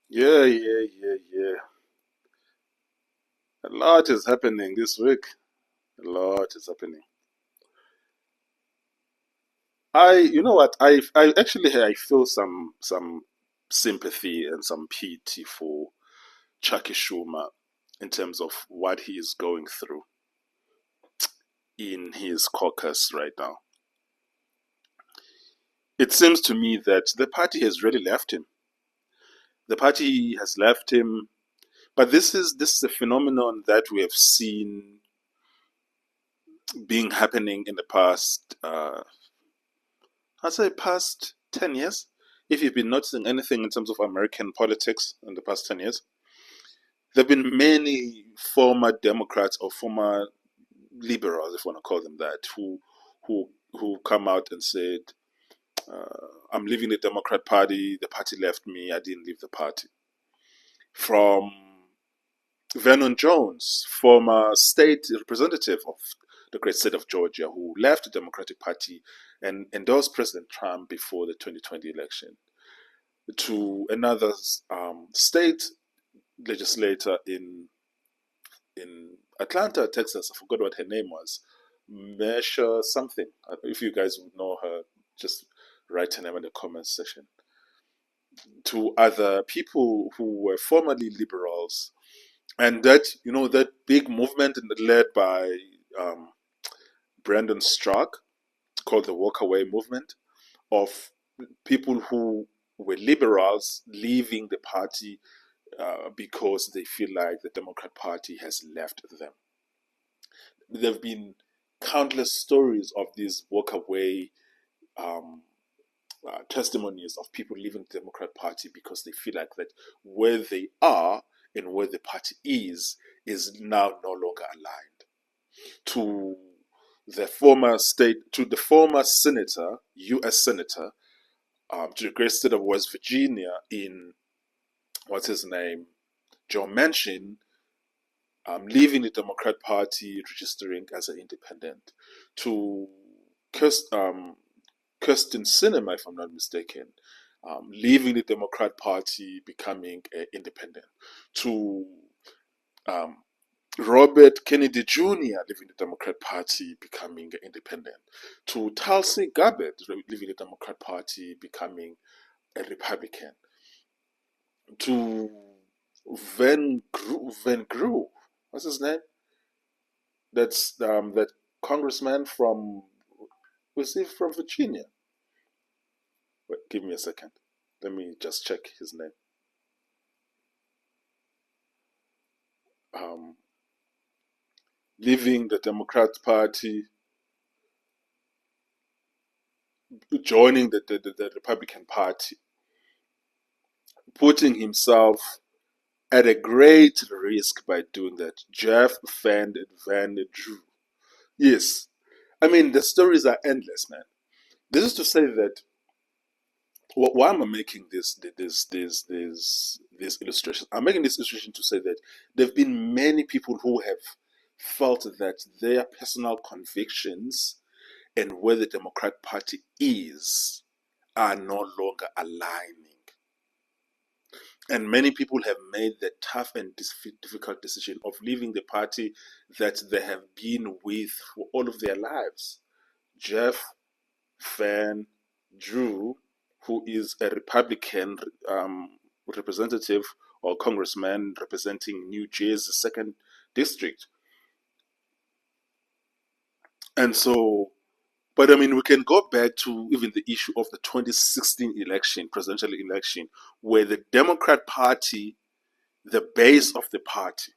Yeah. A lot is happening this week. A lot is happening. You know what? I actually, I feel some sympathy and some pity for Chuck Schumer in terms of what he is going through in his caucus right now. It seems to me that the party has really left him. The party has left him, but this is a phenomenon that we have seen being happening in the past. I'd say past 10 years. If you've been noticing anything in terms of American politics in the past 10 years, there have been many former Democrats or former liberals, if you want to call them that, who come out and said, "I'm leaving the Democrat Party. The party left me. I didn't leave the party." From Vernon Jones, former state representative of the great state of Georgia, who left the Democratic Party and endorsed President Trump before the 2020 election, to another state legislator in Atlanta, Texas. I forgot what her name was. Measure something. If you guys would know her, just write her name in the comments section. To other people who were formerly liberals, and that big movement led by um, Brandon Strzok, called the Walkaway movement, of people who were liberals leaving the party because they feel like the Democrat Party has left them. There have been countless stories of these walkaway um, testimonies of people leaving the Democrat Party because they feel like that where they are and where the party is now no longer aligned. To to the former senator, U.S. senator, to the great state of West Virginia, in what's his name, Joe Manchin, leaving the Democrat Party, registering as an independent, to Kirsten Sinema, if I'm not mistaken, leaving the Democrat Party, becoming an independent, to um, Robert Kennedy Jr. leaving the Democrat Party, becoming an independent, to Tulsi Gabbard leaving the Democrat Party, becoming a Republican, to Van Gru, what's his name? That's that congressman from, was he from Virginia? Wait, give me a second. Let me just check his name. Um, Leaving the Democrat Party, joining the Republican Party, putting himself at a great risk by doing that. Jeff Van Drew. Yes. I mean, the stories are endless, man. This is to say that why am I making this illustration? I'm making this illustration to say that there have been many people who have felt that their personal convictions and where the Democrat Party is are no longer aligning. And many people have made the tough and difficult decision of leaving the party that they have been with for all of their lives. Jeff Van Drew, who is a Republican representative or congressman representing New Jersey's second district. And so, but I mean, we can go back to even the issue of the 2016 election, presidential election, where the Democrat Party, the base of the party,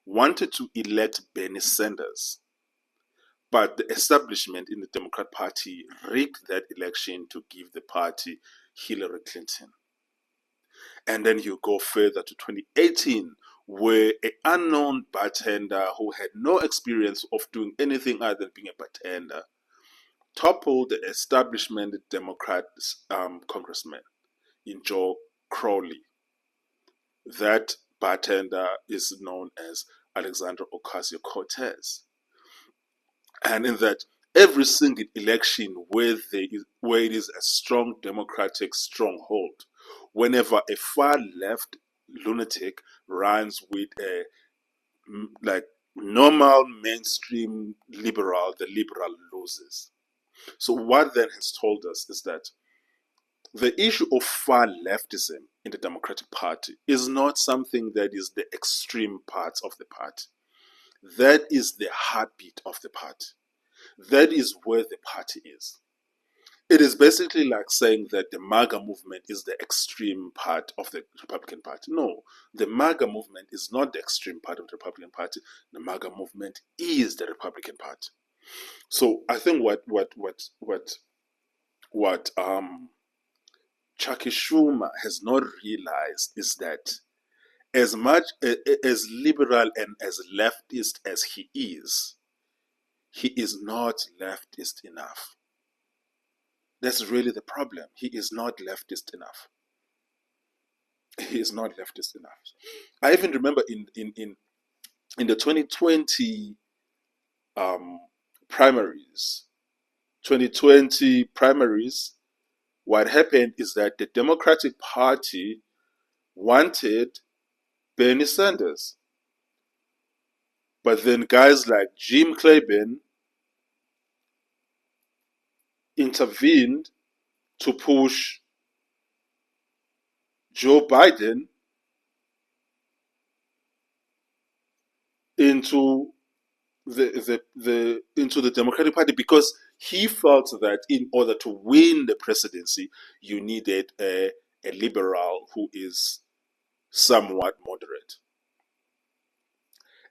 wanted to elect Bernie Sanders. But the establishment in the Democrat Party rigged that election to give the party Hillary Clinton. And then you go further to 2018, where an unknown bartender who had no experience of doing anything other than being a bartender toppled the establishment Democrat congressman in Joe Crowley. That bartender is known as Alexandra Ocasio-Cortez. And in that, every single election where it is a strong Democratic stronghold, whenever a far left lunatic runs with a like normal mainstream liberal, the liberal loses. So what that has told us is that the issue of far leftism in the Democratic Party is not something that is the extreme parts of the party. That is the heartbeat of the party. That is where the party is. It is basically like saying that the MAGA movement is the extreme part of the Republican Party. No, the MAGA movement is not the extreme part of the Republican Party. The MAGA movement is the Republican Party. So I think what Chuck Schumer has not realized is that as much as liberal and as leftist as he is not leftist enough. That's really the problem. He is not leftist enough. He is not leftist enough. I even remember in the 2020 primaries, 2020 primaries, what happened is that the Democratic Party wanted Bernie Sanders. But then guys like Jim Clyburn intervened to push Joe Biden into the Democratic Party because he felt that in order to win the presidency, you needed a liberal who is somewhat moderate.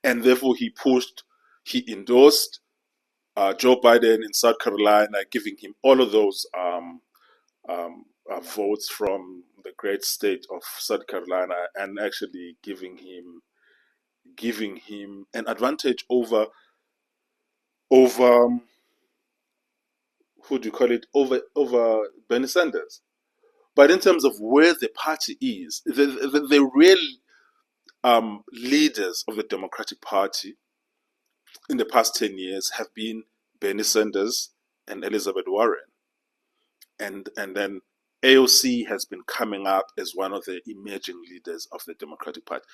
And therefore he endorsed Joe Biden in South Carolina, giving him all of those votes from the great state of South Carolina, and actually giving him an advantage over who do you call it over Bernie Sanders. But in terms of where the party is, the real leaders of the Democratic Party in the past 10 years have been Bernie Sanders and Elizabeth Warren. And then AOC has been coming up as one of the emerging leaders of the Democratic Party.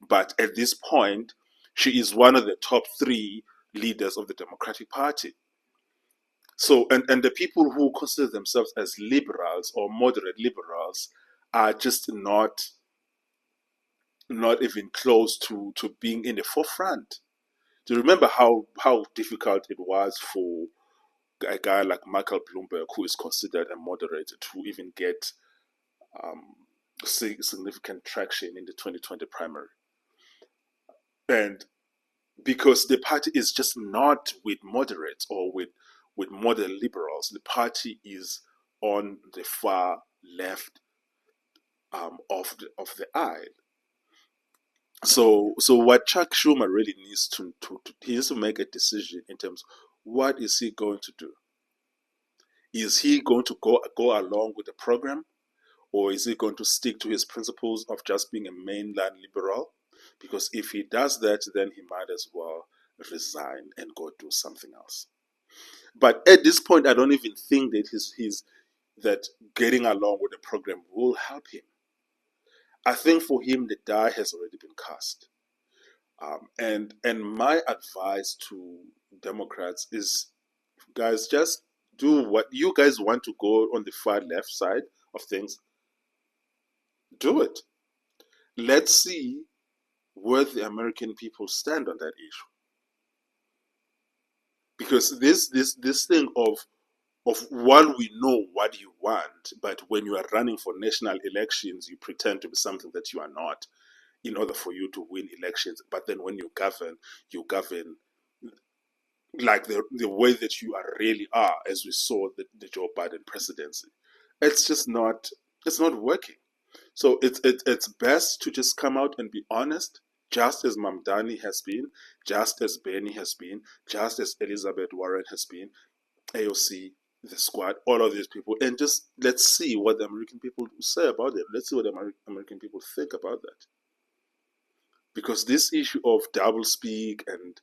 But at this point, she is one of the top 3 leaders of the Democratic Party. So, and the people who consider themselves as liberals or moderate liberals are just not even close to being in the forefront. Do you remember how difficult it was for a guy like Michael Bloomberg, who is considered a moderate, to even get significant traction in the 2020 primary? And because the party is just not with moderates or with moderate liberals, the party is on the far left of the aisle. So what Chuck Schumer really needs he needs to make a decision in terms of what is he going to do. Is he going to go along with the program, or is he going to stick to his principles of just being a mainline liberal? Because if he does that, then he might as well resign and go do something else. But at this point, I don't even think that that getting along with the program will help him. I think for him, the die has already been cast. And my advice to Democrats is, guys, just do what you guys want to go on the far left side of things. Do it. Let's see where the American people stand on that issue. Because this thing of while we know what you want, but when you are running for national elections, you pretend to be something that you are not in order for you to win elections. But then when you govern like the way that you are really are, as we saw the Joe Biden presidency. It's just not working. So it's best to just come out and be honest, just as Mamdani has been, just as Bernie has been, just as Elizabeth Warren has been, AOC, the squad, all of these people, and just let's see what the American people say about it. Let's see what the American people think about that. Because this issue of doublespeak and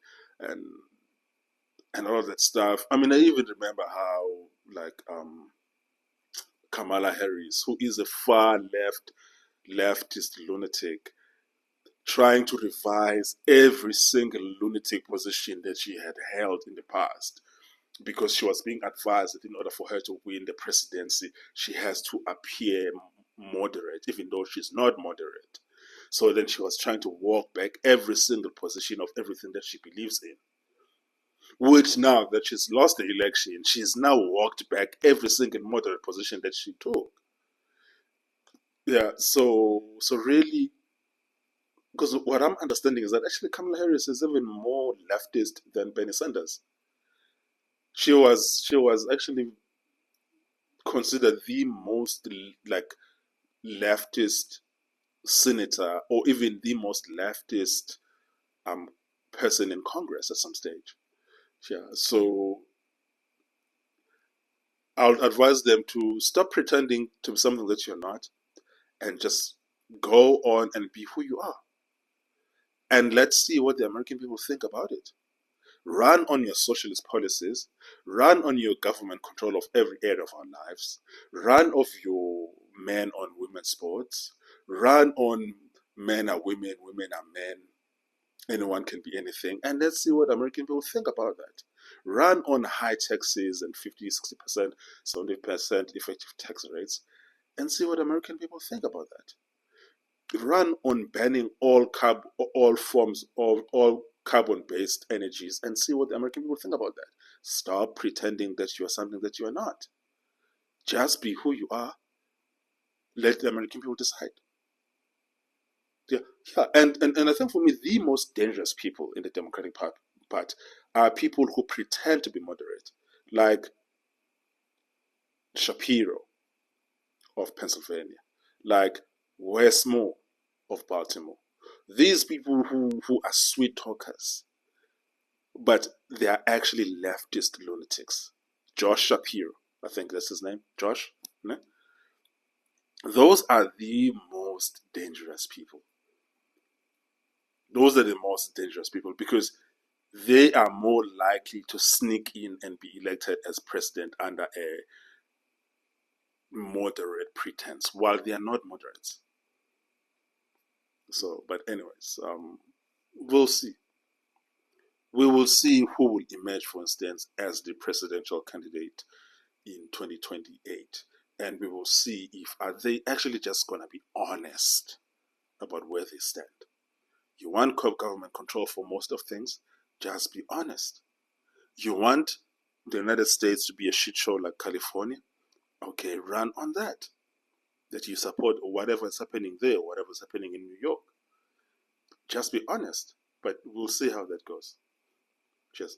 all of that stuff. I mean, I even remember how like Kamala Harris, who is a far leftist lunatic, trying to revise every single lunatic position that she had held in the past, because she was being advised that in order for her to win the presidency, she has to appear moderate, even though she's not moderate. So then she was trying to walk back every single position of everything that she believes in, which now that she's lost the election, she's now walked back every single moderate position that she took. Yeah, so really, because what I'm understanding is that actually Kamala Harris is even more leftist than Bernie Sanders. She was actually considered the most like leftist senator, or even the most leftist um person in Congress at some stage. Yeah, so I'll advise them to stop pretending to be something that you're not, and just go on and be who you are. And let's see what the American people think about it. Run on your socialist policies, run on your government control of every area of our lives, run of your men on women sports, run on men are women, women are men, anyone can be anything, and let's see what American people think about that. Run on high taxes and 50, 60%, 70% effective tax rates, and see what American people think about that. Run on banning all forms of all carbon-based energies, and see what the American people think about that. Stop pretending that you are something that you are not. Just be who you are. Let the American people decide. Yeah, yeah. And I think for me, the most dangerous people in the Democratic part are people who pretend to be moderate, like Shapiro of Pennsylvania, like Wes Moore of Baltimore. These people who are sweet talkers, but they are actually leftist lunatics. Josh Shapiro, I think that's his name. Josh? No? Those are the most dangerous people. Those are the most dangerous people, because they are more likely to sneak in and be elected as president under a moderate pretense, while they are not moderates. So, but anyways, we'll see. We will see who will emerge, for instance, as the presidential candidate in 2028, and we will see if are they actually just going to be honest about where they stand. You want government control for most of things, just be honest. You want the United States to be a shit show like California, okay, run on that. That you support whatever is happening there, whatever is happening in New York. Just be honest. But we'll see how that goes. Cheers.